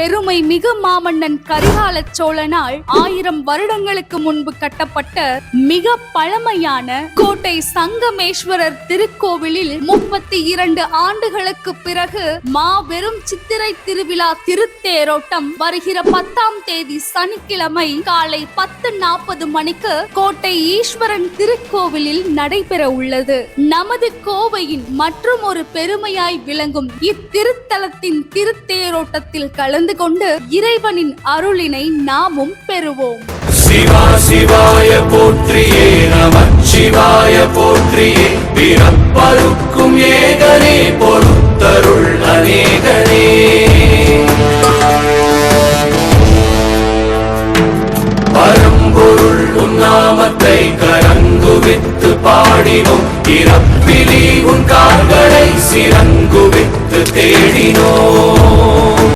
பெருமை மிகு மாமன்னன் கரிகால சோழனால் 1000 வருடங்களுக்கு முன்பு கட்டப்பட்ட மிக பழமையான கோட்டை சங்கமேஸ்வரர் திருக்கோவிலில் 32 ஆண்டுகளுக்கு பிறகு மாபெரும் சித்திரை திருவிழா திருத்தேரோட்டம் வருகிற 10ஆம் தேதி சனிக்கிழமை காலை 10:40 மணிக்கு கோட்டை ஈஸ்வரன் திருக்கோவிலில் நடைபெற உள்ளது. நமது கோவையின் மற்றும் ஒரு பெருமையாய் விளங்கும் இத்திருத்தலத்தின் திருத்தேரோட்டத்தில் கலந்து கொண்டு இறைவனின் அருளினை நாமும் பெறுவோம். சிவா சிவாய போற்றியே, நமச்சிவாய போற்றியே, பிறப்பருக்கும் ஏகனே, பொறுத்தருள் அநேகனே. பரம்பொருள் உன்னாமத்தை கரங்குவித்து பாடினோம், இறப்பிலி உன் கால்களை சிறங்குவித்து தேடினோம்.